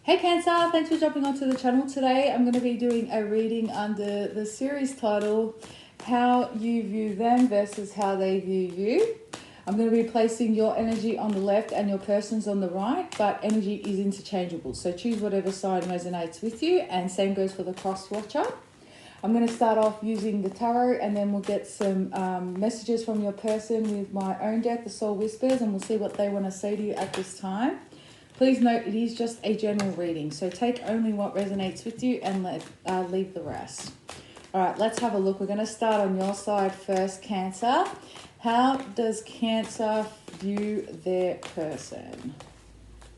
Hey Cancer, thanks for jumping onto the channel today. I'm going to be doing a reading under the series title, How You View Them versus How They View You. I'm going to be placing your energy on the left and your person's on the right, but energy is interchangeable. So choose whatever side resonates with you, and same goes for the cross watcher. I'm going to start off using the tarot, and then we'll get some messages from your person with my own deck, the Soul Whispers, and we'll see what they want to say to you at this time. Please note it is just a general reading, so take only what resonates with you and leave the rest. All right, let's have a look. We're going to start on your side first, Cancer. How does Cancer view their person?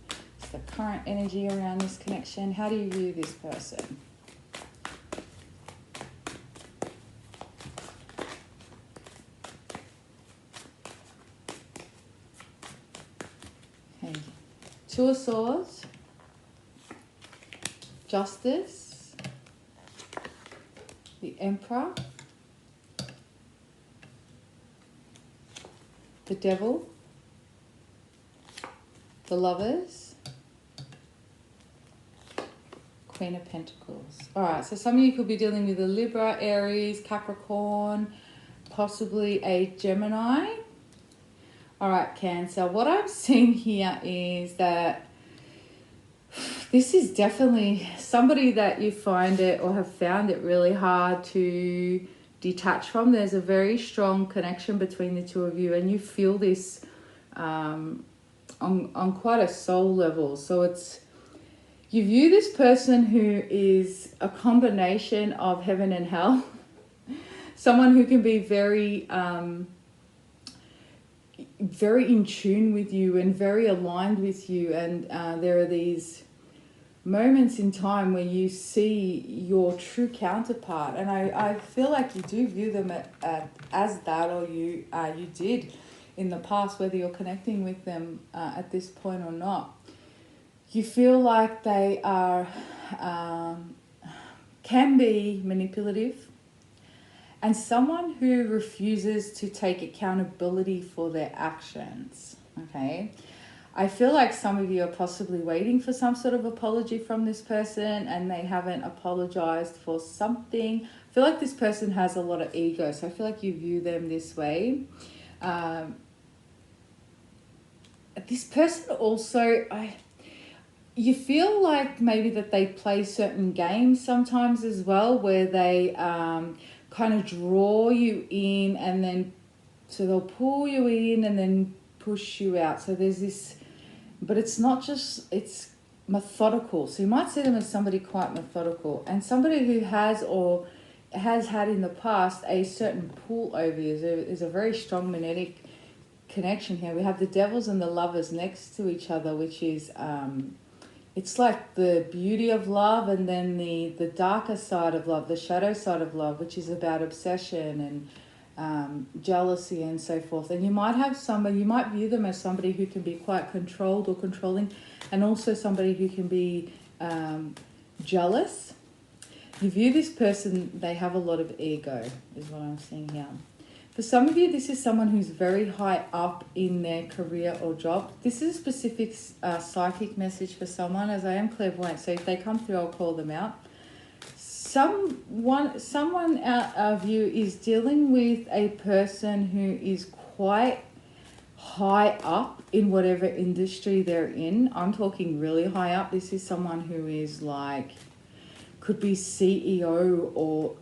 It's the current energy around this connection. How do you view this person? Okay. Two of Swords, Justice, the Emperor, the Devil, the Lovers, Queen of Pentacles. All right, so some of you could be dealing with a Libra, Aries, Capricorn, possibly a Gemini. All right, Cancer, what I'm seeing here is that this is definitely somebody that you find it or have found it really hard to detach from. There's a very strong connection between the two of you, and you feel this on quite a soul level. So it's, you view this person who is a combination of heaven and hell. Someone who can be very very in tune with you and very aligned with you, and there are these moments in time where you see your true counterpart, and I feel like you do view them as that, or you did in the past, whether you're connecting with them at this point or not. You feel like they are can be manipulative, and someone who refuses to take accountability for their actions. Okay, I feel like some of you are possibly waiting for some sort of apology from this person, and they haven't apologized for something. I feel like this person has a lot of ego, so I feel like you view them this way. This person also, you feel like maybe that they play certain games sometimes as well, where they kind of draw you in, and then so they'll pull you in and then push you out. So there's this, but it's not just, it's methodical. So you might see them as somebody quite methodical, and somebody who has or has had in the past a certain pull over you. There's a very strong magnetic connection here. We have the Devils and the Lovers next to each other, which is it's like the beauty of love, and then the darker side of love, the shadow side of love, which is about obsession and jealousy and so forth. And you might have somebody, you might view them as somebody who can be quite controlled or controlling, and also somebody who can be jealous. You view this person, they have a lot of ego, is what I'm seeing here. For some of you, this is someone who's very high up in their career or job. This is a specific psychic message for someone, as I am clairvoyant, so if they come through, I'll call them out. Someone out of you is dealing with a person who is quite high up in whatever industry they're in. I'm talking really high up. This is someone who is like, could be CEO or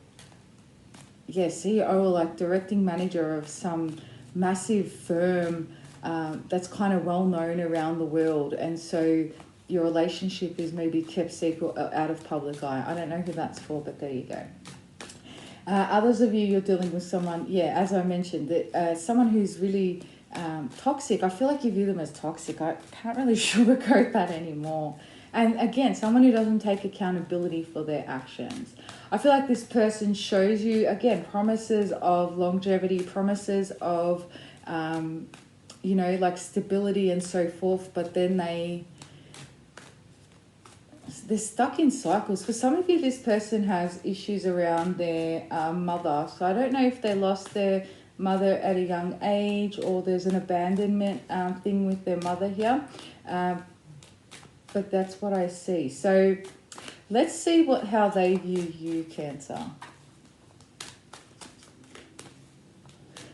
CEO, or like directing manager of some massive firm that's kind of well known around the world, and so your relationship is maybe kept secret, out of public eye. I don't know who that's for, but there you go. Others of you, you're dealing with someone, as I mentioned, that someone who's really toxic. I feel like you view them as toxic. I can't really sugarcoat that anymore. And again, someone who doesn't take accountability for their actions. I feel like this person shows you, again, promises of longevity, promises of, like stability and so forth, but then they're stuck in cycles. For some of you, this person has issues around their mother. So I don't know if they lost their mother at a young age, or there's an abandonment thing with their mother here. but that's what I see. So let's see how they view you, Cancer.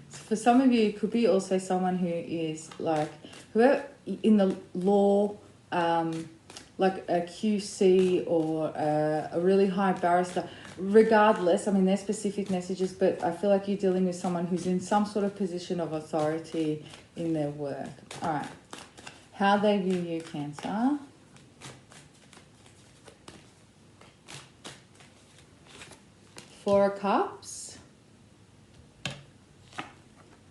For some of you, it could be also someone who is like, whoever in the law, like a QC or a really high barrister. Regardless, I mean, they're specific messages, but I feel like you're dealing with someone who's in some sort of position of authority in their work. All right. How they view you, Cancer. Four of Cups.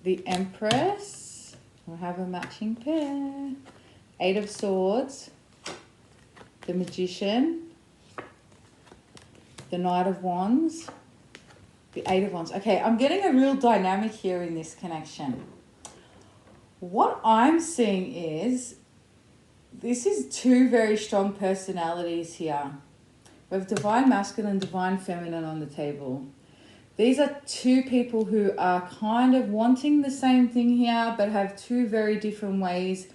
The Empress. We'll have a matching pair. Eight of Swords. The Magician. The Knight of Wands. The Eight of Wands. Okay, I'm getting a real dynamic here in this connection. What I'm seeing is, this is two very strong personalities here. We have Divine Masculine, Divine Feminine on the table. These are two people who are kind of wanting the same thing here, but have two very different ways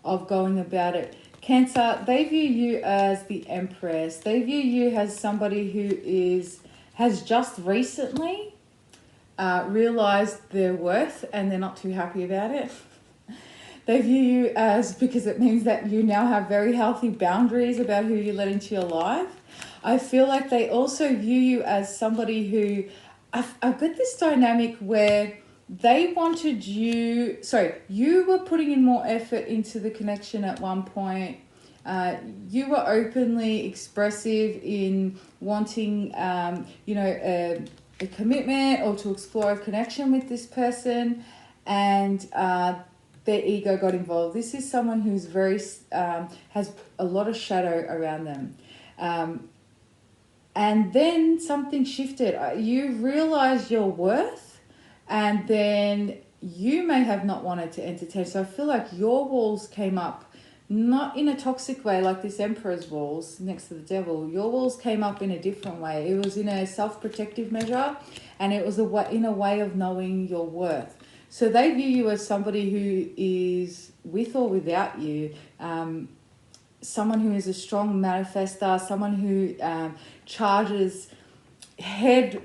of going about it. Cancer, they view you as the Empress. They view you as somebody who has just recently realized their worth, and they're not too happy about it. They view you as, because it means that you now have very healthy boundaries about who you let into your life. I feel like they also view you as somebody who, I've got this dynamic where they wanted you, you were putting in more effort into the connection at one point. You were openly expressive in wanting, a commitment or to explore a connection with this person, and their ego got involved. This is someone who's very, has a lot of shadow around them. And then something shifted. You realized your worth, and then you may have not wanted to entertain. So I feel like your walls came up, not in a toxic way like this Emperor's walls next to the Devil. Your walls came up in a different way. It was in a self-protective measure, and it was in a way of knowing your worth. So they view you as somebody who is with or without you, someone who is a strong manifester, someone who charges head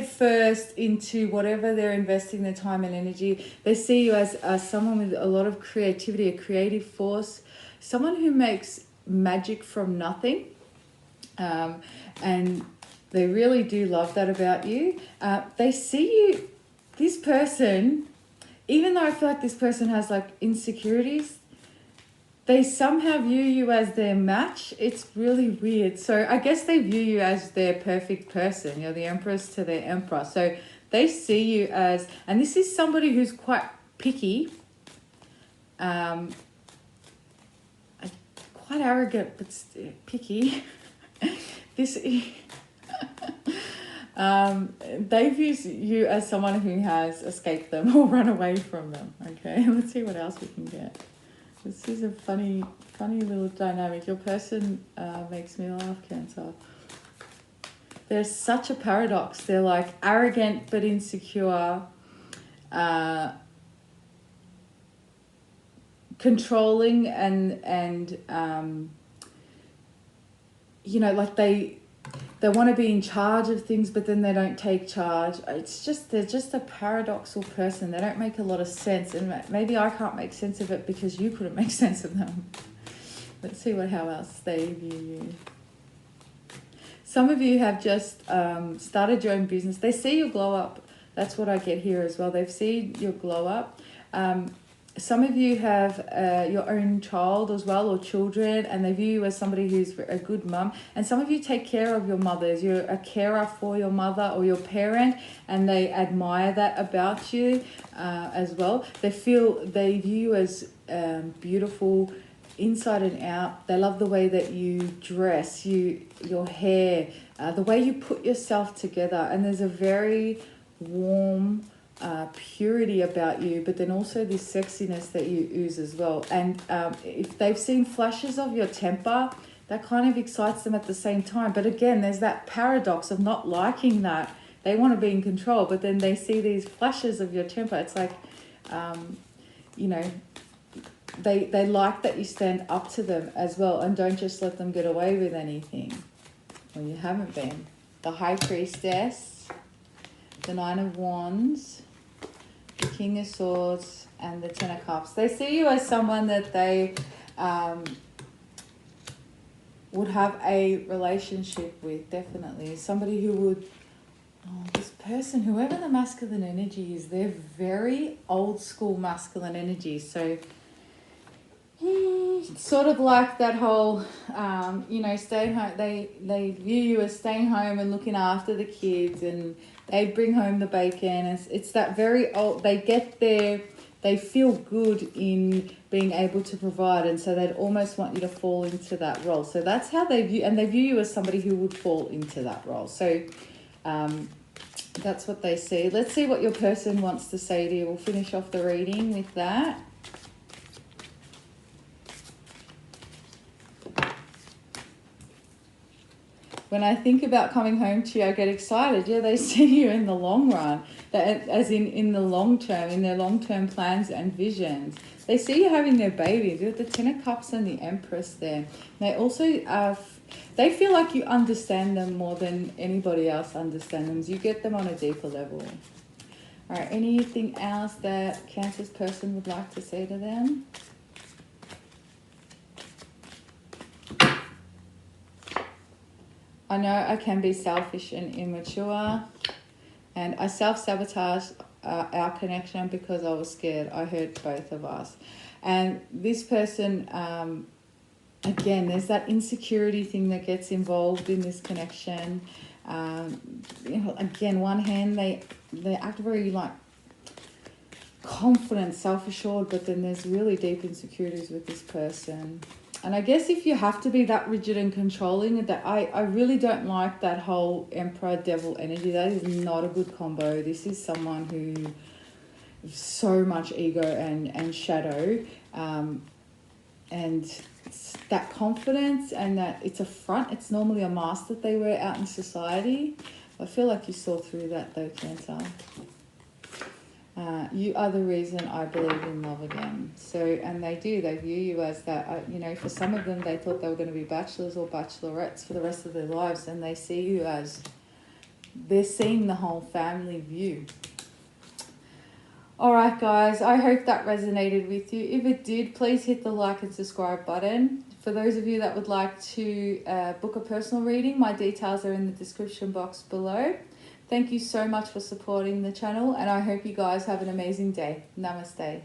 first into whatever they're investing their time and energy. They see you as someone with a lot of creativity, a creative force, someone who makes magic from nothing, and they really do love that about you. They see you, this person, even though I feel like this person has like insecurities, they somehow view you as their match. It's really weird. So I guess they view you as their perfect person. You're the Empress to their Emperor. So they see you as, and this is somebody who's quite picky, quite arrogant, but picky. They view you as someone who has escaped them or run away from them. Okay, let's see what else we can get. This is a funny little dynamic. Your person makes me laugh, Cancer. There's such a paradox. They're like arrogant but insecure, controlling and like they want to be in charge of things, but then they don't take charge. They're just a paradoxical person. They don't make a lot of sense, and maybe I can't make sense of it because you couldn't make sense of them. Let's see how else they view you. Some of you have just started your own business. They see your glow up. That's what I get here as well. They've seen your glow up. Some of you have your own child as well, or children, and they view you as somebody who's a good mum. And some of you take care of your mothers. You're a carer for your mother or your parent, and they admire that about you as well. They view you as beautiful inside and out. They love the way that you dress, your hair, the way you put yourself together. And there's a very warm purity about you, but then also this sexiness that you ooze as well. And if they've seen flashes of your temper, that kind of excites them at the same time. But again, there's that paradox of not liking that. They want to be in control, but then they see these flashes of your temper. It's like, they like that you stand up to them as well and don't just let them get away with anything. Well, you haven't been. The High Priestess, the Nine of Wands, the King of Swords, and the Ten of Cups. They see you as someone that they would have a relationship with, definitely. Somebody who would, this person, whoever the masculine energy is, they're very old school masculine energy. So sort of like that whole, staying home. They view you as staying home and looking after the kids, and they bring home the bacon. It's that very old. They get there. They feel good in being able to provide, and so they'd almost want you to fall into that role. So that's how they view, and they view you as somebody who would fall into that role. So that's what they see. Let's see what your person wants to say to you. We'll finish off the reading with that. When I think about coming home to you, I get excited. Yeah, they see you in the long run, as in the long term, in their long-term plans and visions. They see you having their babies. You have the Ten of Cups and the Empress there. They also, they feel like you understand them more than anybody else understands them. You get them on a deeper level. All right, anything else that Cancer's person would like to say to them? I know I can be selfish and immature, and I self-sabotage our connection because I was scared. I hurt both of us. And this person, again, there's that insecurity thing that gets involved in this connection. Again, one hand, they act very like confident, self-assured, but then there's really deep insecurities with this person. And I guess if you have to be that rigid and controlling, that I really don't like that whole Emperor Devil energy. That is not a good combo. This is someone who so much ego and shadow, and that confidence and that it's a front. It's normally a mask that they wear out in society. I feel like you saw through that though, Cancer. You are the reason I believe in love again. So, and they do, they view you as that, for some of them, they thought they were going to be bachelors or bachelorettes for the rest of their lives, and they see you as, they're seeing the whole family view. All right, guys, I hope that resonated with you. If it did, please hit the like and subscribe button. For those of you that would like to book a personal reading, my details are in the description box below. Thank you so much for supporting the channel, and I hope you guys have an amazing day. Namaste.